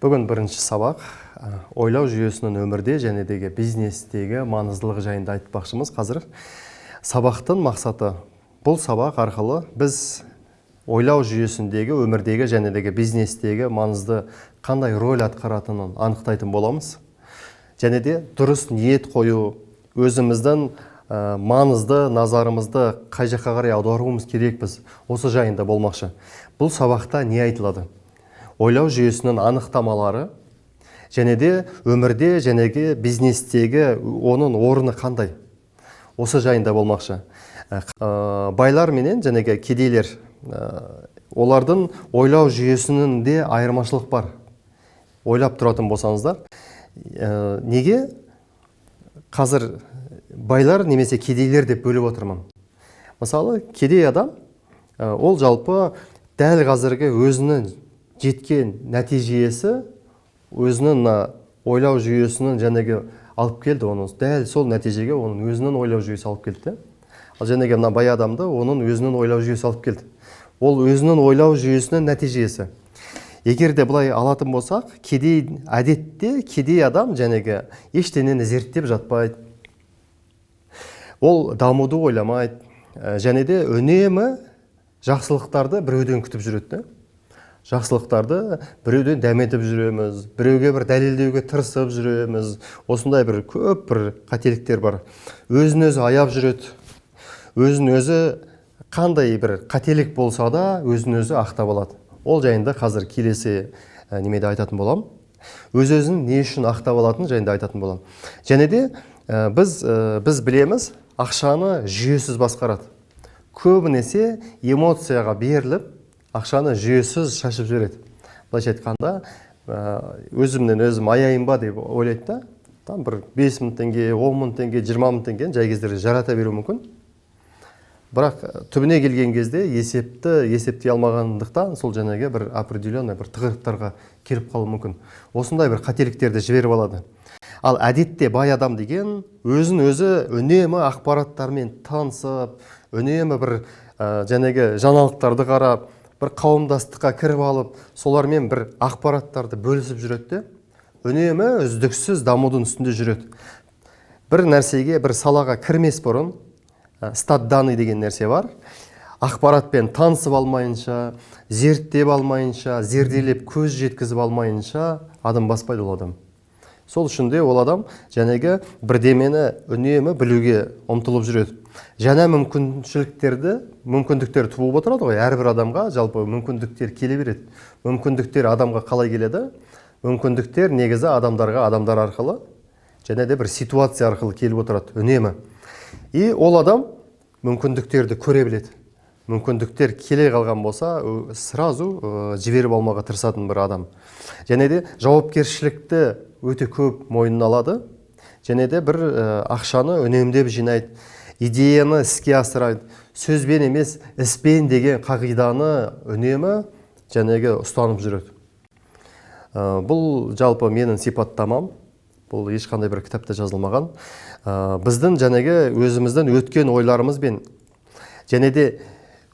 Бүгін бірінші сабақ ойлау жүйесінің өмірде және деге бизнестегі маңыздылығы жайында айтпақшымыз. Қазір сабақтың мақсаты бұл сабақ арқылы біз ойлау жүйесіндегі өмірдегі және деге бизнестегі маңызды қандай рөл атқаратынын анықтайтын боламыз. Және де дұрыс ниет қою, өзіміздің маңызды назарымызды қай жаққа қарай аударуымыз керекпіз, осы жайында болмақшы. Бұл сабақта не айтылады? Ойлау жүйесінің анықтамалары және де өмірде және бизнестегі оның орны қандай? Осы жайында болмақшы. Байлар менен және кедейлер, олардың ойлау жүйесінің де айырмашылық бар. Ойлап тұратын болсаңыздар, неге қазір байлар немесе кедейлер деп бөліп отырмын? Мысалы, кедей адам, ол жалпы дәл қазіргі өзінің жеткен нәтижесі, өзінің ойлау жүйесінің жәнеге алып келді, оны дәл сол нәтижеге оның өзінің ойлау жүйесі алып келді. Ал жәнеге бай адамды оның өзінің ойлау жүйесі алып келді. Ол өзінің ойлау жүйесінің нәтижесі. Егер де бұлай алатын болсақ, әдетте кедей адам жәнеге ештеңені зерттеп жатпайды. Ол дамуды ойламайды, және де үнемі жақсылықтарды біреуден күтіп жүреді. Жақсылықтарды біреуден дәметіп жүреміз, біреуге бір дәлелдеуге тырысып жүреміз. Осындай бір көп бір қателіктер бар. Өзін-өзі аяп жүреді. Өзін-өзі қандай бір қателік болса да өзін-өзі ақтап алады. Ол жайында қазір келесі немеде айтатын болам. Өз-өзін не үшін ақтап алатын жайында айтатын болам. Және де біз білеміз, ақшаны жүйесіз басқарады. Көбінесе эмоцияға беріліп, ақшаны жүйесіз шашып жібереді. Былайша айтқанда, өзімнен өзім аяйын ба деп ойлайды да, там бір 5 мың теңге, 10 мың теңге, 20 мың теңге жай кездерде жарата беру мүмкін. Бірақ түбіне келген кезде есептей алмағандықтан сол жәнеге бір определенный бір тығырықтарға келіп қалуы мүмкін. Осындай бір қателіктерді жіберіп алады. Ал әдетте бай адам деген өзін-өзі үнемі ақпараттармен танысып, үнемі бір жәнеге жаңалықтарды қарап, бір қауымдастыққа кіріп алып, солармен бір ақпараттарды бөлісіп жүреді. Үнемі үздіксіз дамудың үстінде жүреді. Бір нәрсеге, бір салаға кірмес бұрын, стат данный деген нәрсе бар. Ақпаратпен танысып алмайынша, зерттеп алмайынша, зерделеп көз жеткізіп алмайынша адам баспайды ол адам. Сол үшін де ол адам жәнеге бірдемені үнемі білуге ұмтылып жүреді. Жаңа мүмкіндіктер туып отырады ғой. Әрбір адамға жалпы мүмкіндіктер келе береді. Мүмкіндіктер адамға қалай келеді? Мүмкіндіктер негізі адамдар арқылы және де бір ситуация арқылы келіп отырады үнемі. И ол адам мүмкіндіктерді көре біледі. Мүмкіндіктер келе қалған болса, сразу жіберіп алмаға тырысатын бір адам. Және де жауапкершілікті өте көп мойнына алады. Және де бір ақшаны үнемдеп жинайды. Идеяны іске асырайды. Сөзбен емес, іспен деген қағиданы үнемі жәнеге ұстанып жүреді. Бұл жалпы менің сипаттамам. Бұл ешқандай бір кітапта жазылмаған. Біздің жәнеге өзіміздің өткен ойларымызбен және де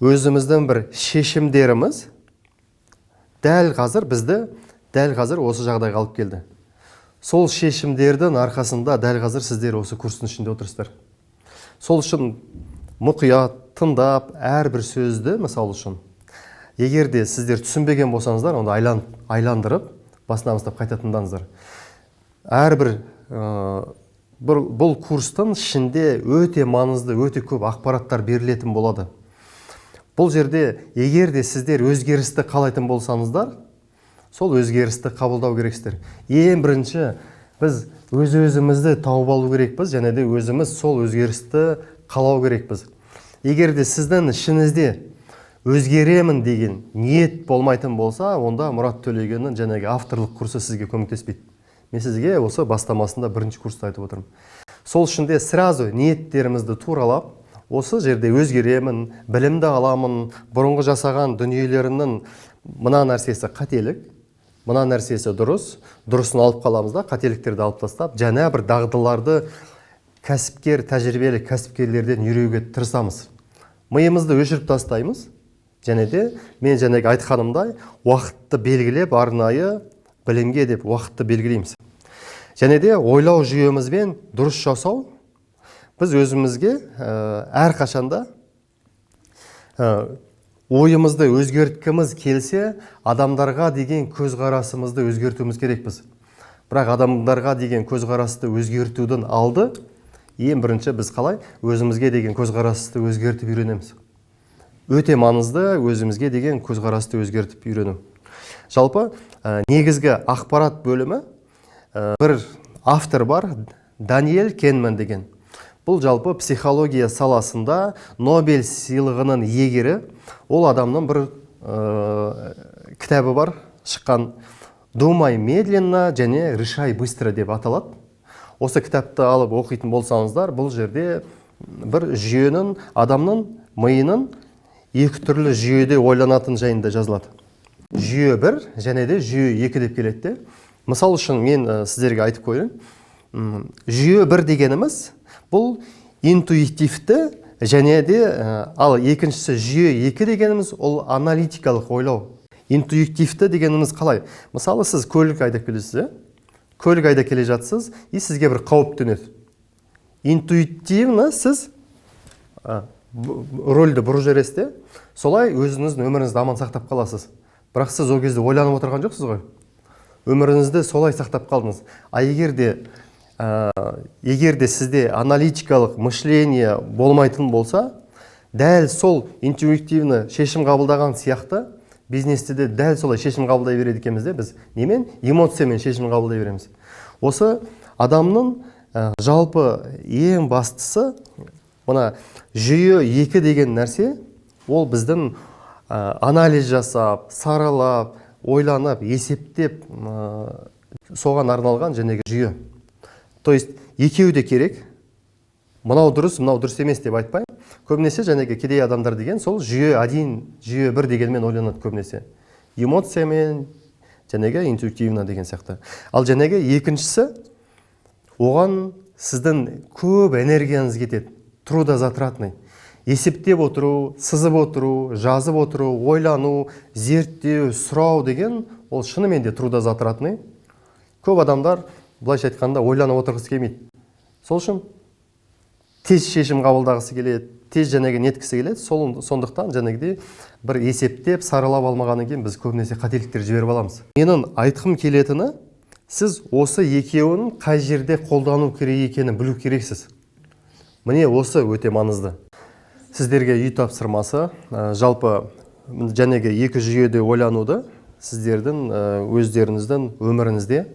өзіміздің бір шешімдеріміз дәл қазір осы жағдайға алып келді. Сол шешімдердің арқасында дәл қазір сіздер осы курстың ішінде отырсыздар. Сол үшін мұқият тыңдап, әрбір сөзді, мысал үшін, егер де сіздер түсінбеген болсаңыздар, онда айландырып, басынан бастап қайта тыңдаңыздар. Әрбір бұл курстың ішінде өте маңызды, өте көп ақпараттар берілетін болады. Бұл жерде, егер де сіздер өзгерісті қалайтын болсаңыздар, сол өзгерісті қабылдау керексіздер. Ең бірінші, біз өзімізді тауып алу керекпіз, және де өзіміз сол өзгерісті қалау керекпіз. Егер де сіздің ішіңізде өзгеремін деген ниет болмайтын болса, онда Мұрат Төлегеннің жәнеге авторлық курсы сізге көмектеспейді. Мен сізге осы бастамасында бірінші курсты айтып отырмын. Сол үшін де сразу ниеттерімізді туралап, осы жерде өзгеремін, білімді аламын, бұрынғы жасаған дүниелерінің мына нәрсесі қателік, мына нәрсесі дұрысын алып қаламыз да, қателіктерді алып тастап, жаңа бір дағдыларды тәжірибелі кәсіпкерлерден үйренуге тырысамыз. Миымызды өшіріп тастаймыз, және де мен айтқанымдай уақытты белгілеп арнайы білімге деп уақытты белгілейміз. Және де ойлау жүйемізбен дұрыс жасау біз өзімізге әрқашанда ойымызды өзгерткіміз келсе, адамдарға деген көзқарасымызды өзгертуіміз керекпіз. Бірақ адамдарға деген көзқарасты өзгертудің алды, ең бірінші біз қалай өзімізге деген көзқарасты өзгертіп үйренеміз. Өте маңызды өзімізге деген көзқарасты өзгертіп үйрену. Жалпы негізгі ақпарат бөлімі бір автор бар, Даниэль Кенеман деген. Бұл жалпы психология саласында Нобель сыйлығының иегері. Ол адамның бір кітабы бар, шыққан «Думай медленно» және «Решай быстро» деп аталады. Осы кітапты алып оқитын болсаңыздар, бұл жерде бір жүйенің, адамның миының екі түрлі жүйеде ойланатын жайында жазылады. Жүйе 1 және де жүйе 2 деп келеді. Мысал үшін мен сіздерге айтып қойын. Жүйе 1 дегеніміз бұл интуитивті және де, ал екіншісі жүйе 2 дегеніміз ол аналитикалық ойлау. Интуитивті дегеніміз қалай? Мысалы, сіз көлік айдап келесіз, көлік айдап келе жатсыз, сізге бір қауіп төнеді. Интуитивно сіз рөлді бұрып жібересіз, солай өзіңіздің өміріңізді аман сақтап қаласыз. Бірақ сіз ол кезде ойланып отырған жоқсыз ғой. Өміріңізді солай сақтап қалдыңыз. Егер де сізде аналитикалық мышление болмайтын болса, дәл сол интуитивно шешім қабылдаған сияқты бизнесте де дәл солай шешім қабылдай береді екенбіз де, біз немен? Эмоциямен шешім қабылдай береміз. Осы адамның жалпы ең бастысы, мына жүйе 2 деген нәрсе, ол біздің анализ жасап, саралап, ойланып, есептеп соған арналған жәнегі жүйе. То есть екеуі де керек. Мынау дұрыс емес деп айтпаймын. Көбінесе жәнегі кедей адамдар деген сол жүйе 1, жүйе 1 дегенмен ойланады көбінесе. Эмоциямен, жәнегі интуитивно деген сияқты. Ал жәнегі екіншісі, оған сіздің көп энергияңыз кетеді. Трудозатратный. Есептеп отыру, сызып отыру, жазып отыру, ойлану, зерттеу, сұрау деген, ол шынымен де трудозатратный. Көп адамдар былайша айтқанда ойланып отырғысы келмейді. Сол үшін тез шешім қабылдағысы келеді, тез жәнегі неткісі келеді. Сондықтан жәнегідей бір есептеп, саралап алмағаннан кейін біз көбінесе қателіктер жіберіп аламыз. Менің айтқым келетіні, сіз осы екеуін қай жерде қолдану керек екенін білу керексіз. Міне осы өте маңызды. Сіздерге үй тапсырмасы, жалпы жәнегі екі жүйеде ойлануды сіздердің өздеріңіздің өміріңізде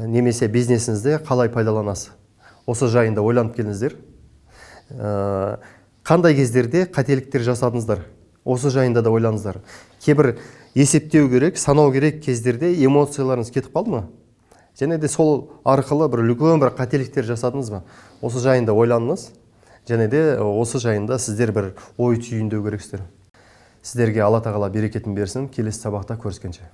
немесе бизнесіңізде қалай пайдаланасыз. Осы жайында ойланып келіңіздер. Қандай кездерде қателіктер жасадыңыздар? Осы жайында да ойланыңыздар. Кейбір есептеу керек, санау керек кездерде эмоцияларыңыз кетіп қалды ма? Және де сол арқылы бір үлкен бір қателіктер жасадыңыз ба? Осы жайында ойланыңыз. Және де осы жайында сіздер бір ой түйіндеу керексіздер. Сіздерге Алла тағала берекетін берсін. Келесі сабақта көріскенше.